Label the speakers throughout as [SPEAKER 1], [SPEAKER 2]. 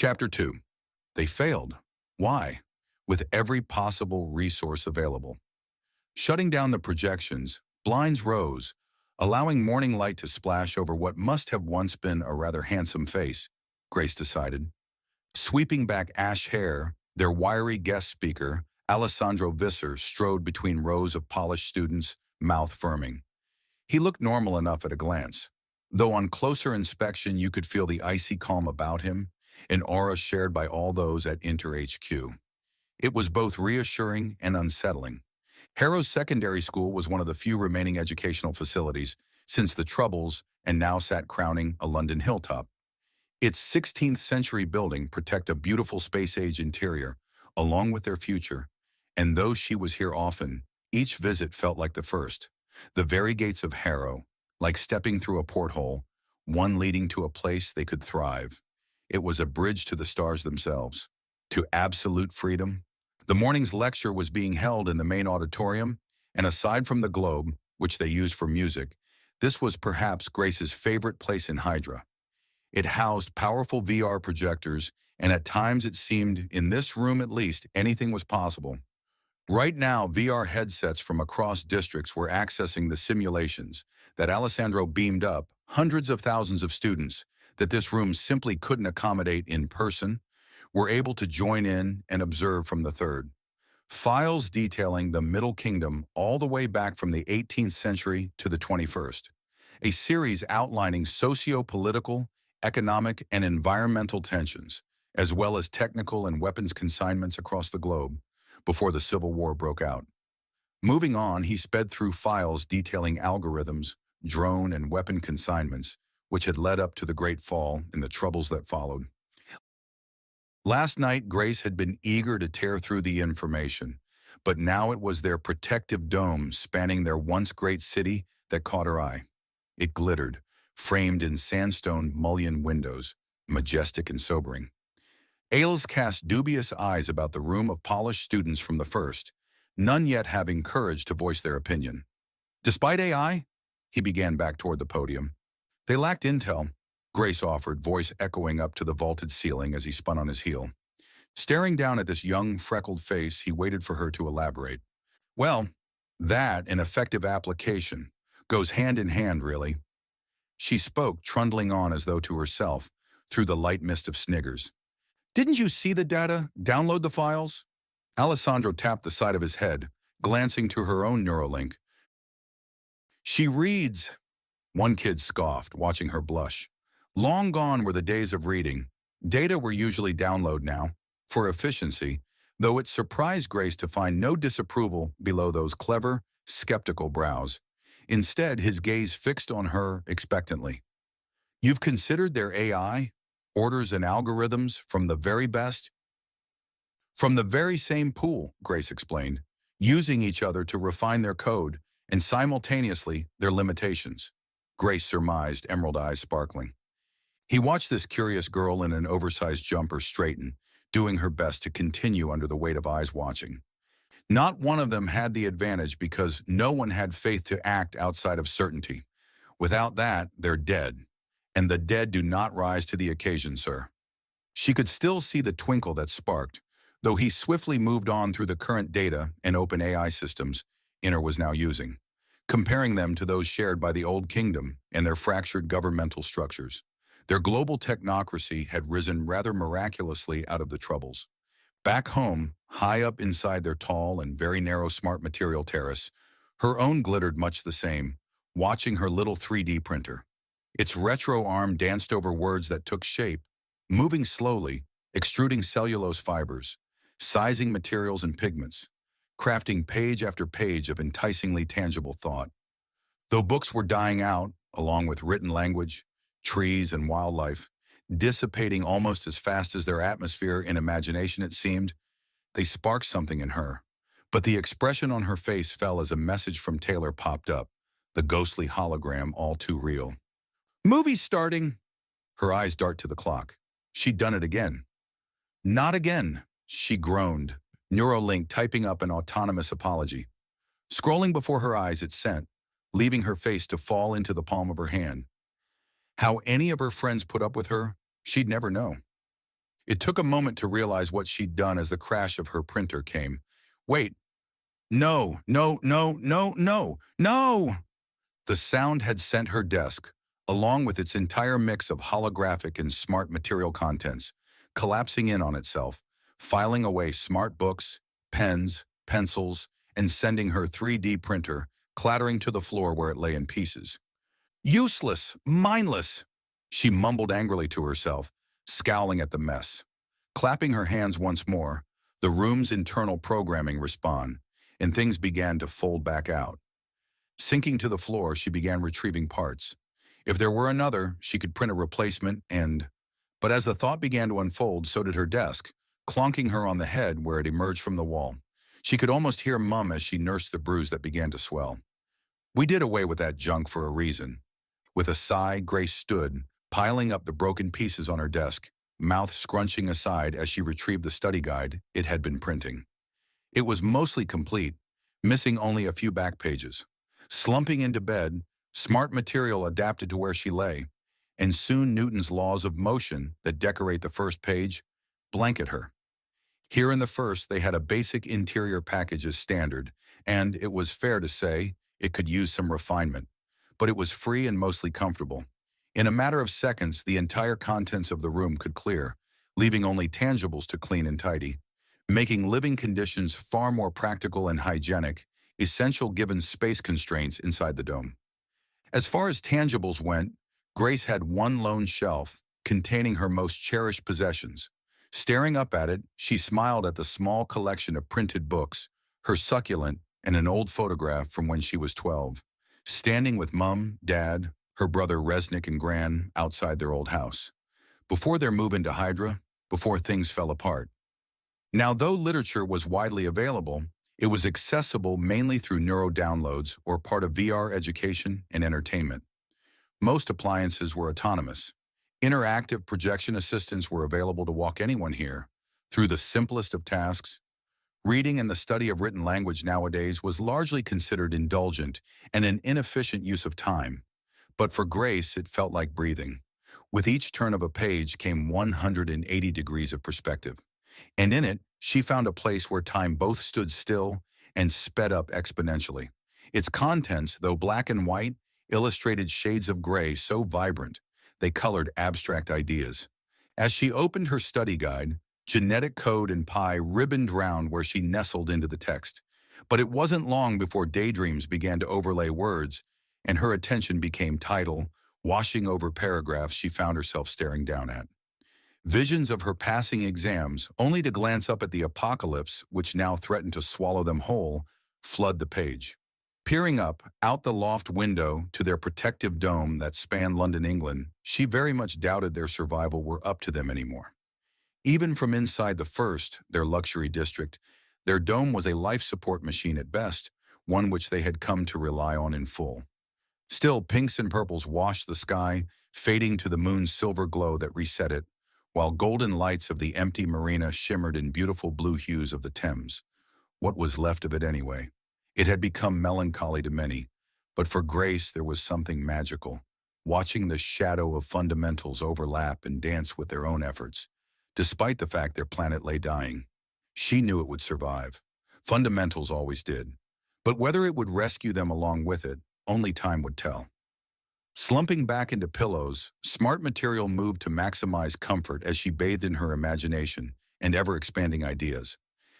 [SPEAKER 1] Chapter 2. They failed. Why? With every possible resource available. Shutting down the projections, blinds rose, allowing morning light to splash over what must have once been a rather handsome face, Grace decided. Sweeping back ash hair, their wiry guest speaker, Alessandro Visser, strode between rows of polished students, mouth firming. He looked normal enough at a glance, though on closer inspection you could feel the icy calm about him, an aura shared by all those at Inter HQ. It was both reassuring and unsettling. Harrow's secondary school was one of the few remaining educational facilities since the Troubles and now sat crowning a London hilltop. Its 16th century building protected a beautiful space-age interior, along with their future, and though she was here often, each visit felt like the first. The very gates of Harrow, like stepping through a porthole, one leading to a place they could thrive. It was a bridge to the stars themselves, to absolute freedom. The morning's lecture was being held in the main auditorium, and aside from the globe, which they used for music, this was perhaps Grace's favorite place in Hydra. It housed powerful VR projectors, and at times it seemed, in this room at least, anything was possible. Right now, VR headsets from across districts were accessing the simulations that Alessandro beamed up, hundreds of thousands of students that this room simply couldn't accommodate in person, were able to join in and observe from the third. Files detailing the Middle Kingdom all the way back from the 18th century to the 21st. A series outlining socio-political, economic, and environmental tensions, as well as technical and weapons consignments across the globe before the Civil War broke out. Moving on, he sped through files detailing algorithms, drone and weapon consignments, which had led up to the Great Fall and the troubles that followed. Last night, Grace had been eager to tear through the information, but now it was their protective dome spanning their once great city that caught her eye. It glittered, framed in sandstone mullioned windows, majestic and sobering. Ailes cast dubious eyes about the room of polished students from the first, none yet having courage to voice their opinion. Despite AI, he began back toward the podium. They lacked intel, Grace offered, voice echoing up to the vaulted ceiling as he spun on his heel. Staring down at this young, freckled face, he waited for her to elaborate. Well, that, in effective application, goes hand in hand, really. She spoke, trundling on as though to herself, through the light mist of sniggers. Didn't you see the data? Download the files? Alessandro tapped the side of his head, glancing to her own Neuralink. She reads, one kid scoffed, watching her blush. Long gone were the days of reading. Data were usually download now, for efficiency, though it surprised Grace to find no disapproval below those clever, skeptical brows. Instead, his gaze fixed on her expectantly. You've considered their AI? Orders and algorithms from the very best? From the very same pool, Grace explained, using each other to refine their code and simultaneously their limitations. Grace surmised, emerald eyes sparkling. He watched this curious girl in an oversized jumper straighten, doing her best to continue under the weight of eyes watching. Not one of them had the advantage because no one had faith to act outside of certainty. Without that, they're dead. And the dead do not rise to the occasion, sir. She could still see the twinkle that sparked, though he swiftly moved on through the current data and open AI systems Inter was now using, comparing them to those shared by the Old Kingdom and their fractured governmental structures. Their global technocracy had risen rather miraculously out of the Troubles. Back home, high up inside their tall and very narrow smart material terrace, her own glittered much the same, watching her little 3D printer. Its retro arm danced over words that took shape, moving slowly, extruding cellulose fibers, sizing materials and pigments, crafting page after page of enticingly tangible thought. Though books were dying out, along with written language, trees and wildlife, dissipating almost as fast as their atmosphere in imagination it seemed, they sparked something in her. But the expression on her face fell as a message from Taylor popped up, the ghostly hologram all too real. Movie's starting. Her eyes dart to the clock. She'd done it again. Not again, she groaned, Neuralink typing up an autonomous apology. Scrolling before her eyes, it sent, leaving her face to fall into the palm of her hand. How any of her friends put up with her, she'd never know. It took a moment to realize what she'd done as the crash of her printer came. Wait, no, no, no, no, no, no! The sound had sent her desk, along with its entire mix of holographic and smart material contents, collapsing in on itself, filing away smart books, pens, pencils, and sending her 3D printer clattering to the floor where it lay in pieces. Useless, mindless, she mumbled angrily to herself, scowling at the mess. Clapping her hands once more, the room's internal programming respond, and things began to fold back out. Sinking to the floor, she began retrieving parts. If there were another, she could print a replacement and... But as the thought began to unfold, so did her desk, clonking her on the head where it emerged from the wall. She could almost hear Mum as she nursed the bruise that began to swell. We did away with that junk for a reason. With a sigh, Grace stood, piling up the broken pieces on her desk, mouth scrunching aside as she retrieved the study guide it had been printing. It was mostly complete, missing only a few back pages. Slumping into bed, smart material adapted to where she lay, and soon Newton's laws of motion that decorate the first page blanket her. Here in the first, they had a basic interior package as standard, and it was fair to say it could use some refinement, but it was free and mostly comfortable. In a matter of seconds, the entire contents of the room could clear, leaving only tangibles to clean and tidy, making living conditions far more practical and hygienic, essential given space constraints inside the dome. As far as tangibles went, Grace had one lone shelf containing her most cherished possessions. Staring up at it, she smiled at the small collection of printed books, her succulent, and an old photograph from when she was 12, standing with Mum, Dad, her brother Resnick and Gran outside their old house. Before their move into Hydra, before things fell apart. Now, though literature was widely available, it was accessible mainly through neuro downloads or part of VR education and entertainment. Most appliances were autonomous. Interactive projection assistants were available to walk anyone here through the simplest of tasks. Reading and the study of written language nowadays was largely considered indulgent and an inefficient use of time. But for Grace, it felt like breathing. With each turn of a page came 180 degrees of perspective. And in it, she found a place where time both stood still and sped up exponentially. Its contents, though black and white, illustrated shades of gray so vibrant, they colored abstract ideas. As she opened her study guide, genetic code and pi ribboned round where she nestled into the text. But it wasn't long before daydreams began to overlay words, and her attention became tidal, washing over paragraphs she found herself staring down at. Visions of her passing exams, only to glance up at the apocalypse, which now threatened to swallow them whole, flood the page. Peering up, out the loft window to their protective dome that spanned London, England, she very much doubted their survival were up to them anymore. Even from inside the first, their luxury district, their dome was a life support machine at best, one which they had come to rely on in full. Still, pinks and purples washed the sky, fading to the moon's silver glow that reset it, while golden lights of the empty marina shimmered in beautiful blue hues of the Thames. What was left of it anyway? It had become melancholy to many, but for Grace there was something magical, watching the shadow of fundamentals overlap and dance with their own efforts. Despite the fact their planet lay dying, she knew it would survive. Fundamentals always did. But whether it would rescue them along with it, only time would tell. Slumping back into pillows, Smart Material moved to maximize comfort as she bathed in her imagination and ever-expanding ideas.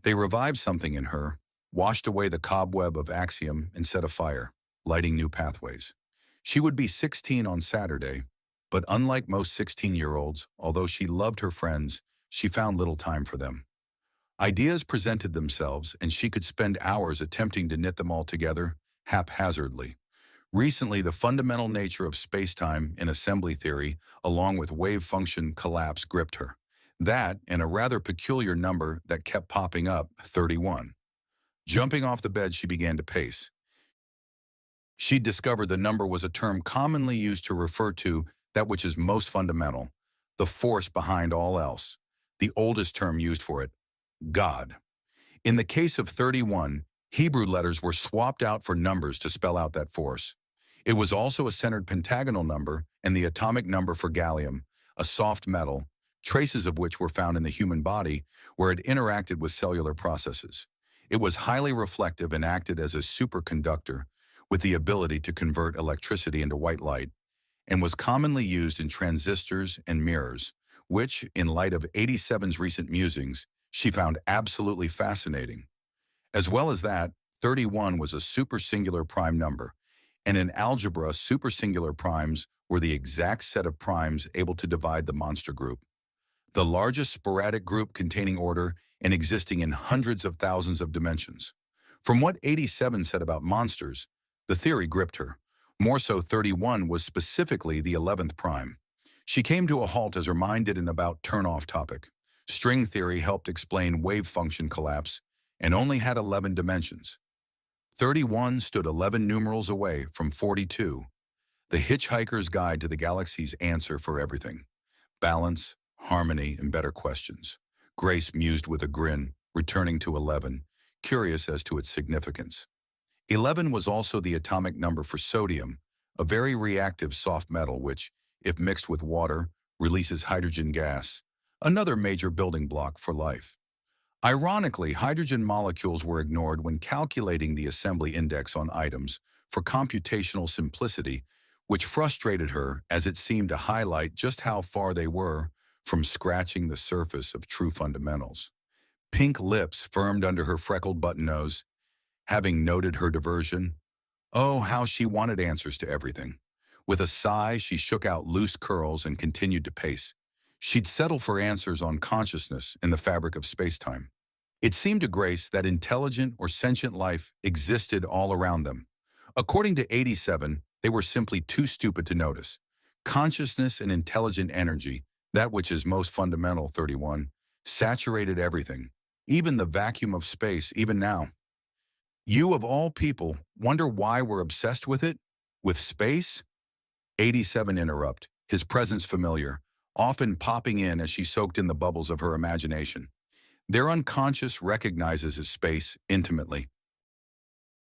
[SPEAKER 1] They revived something in her, washed away the cobweb of axiom and set afire, lighting new pathways. She would be 16 on Saturday, but unlike most 16-year-olds, although she loved her friends, she found little time for them. Ideas presented themselves, and she could spend hours attempting to knit them all together, haphazardly. Recently, the fundamental nature of spacetime in assembly theory, along with wave function collapse, gripped her. That, and a rather peculiar number that kept popping up, 31. Jumping off the bed, she began to pace. She'd discovered the number was a term commonly used to refer to that which is most fundamental, the force behind all else, the oldest term used for it, God. In the case of 31, Hebrew letters were swapped out for numbers to spell out that force. It was also a centered pentagonal number and the atomic number for gallium, a soft metal, traces of which were found in the human body where it interacted with cellular processes. It was highly reflective and acted as a superconductor with the ability to convert electricity into white light, and was commonly used in transistors and mirrors, which, in light of 87's recent musings, she found absolutely fascinating. As well as that, 31 was a supersingular prime number, and in algebra, supersingular primes were the exact set of primes able to divide the monster group, the largest sporadic group containing order and existing in hundreds of thousands of dimensions. From what 87 said about monsters, the theory gripped her. More so, 31 was specifically the 11th prime. She came to a halt as her mind did an about turn-off topic. String theory helped explain wave function collapse and only had 11 dimensions. 31 stood 11 numerals away from 42, the hitchhiker's guide to the galaxy's answer for everything. Balance, harmony, and better questions. Grace mused with a grin, returning to 11, curious as to its significance. 11 was also the atomic number for sodium, a very reactive soft metal which, if mixed with water, releases hydrogen gas, another major building block for life. Ironically, hydrogen molecules were ignored when calculating the assembly index on items for computational simplicity, which frustrated her as it seemed to highlight just how far they were from scratching the surface of true fundamentals. Pink lips firmed under her freckled button nose. Having noted her diversion, oh, how she wanted answers to everything. With a sigh, she shook out loose curls and continued to pace. She'd settle for answers on consciousness in the fabric of space-time. It seemed to Grace that intelligent or sentient life existed all around them. According to 87, they were simply too stupid to notice. Consciousness and intelligent energy, that which is most fundamental, 31, saturated everything, even the vacuum of space, even now. You, of all people, wonder why we're obsessed with it? With space? 87 interrupt, his presence familiar, often popping in as she soaked in the bubbles of her imagination. Their unconscious recognizes his space intimately.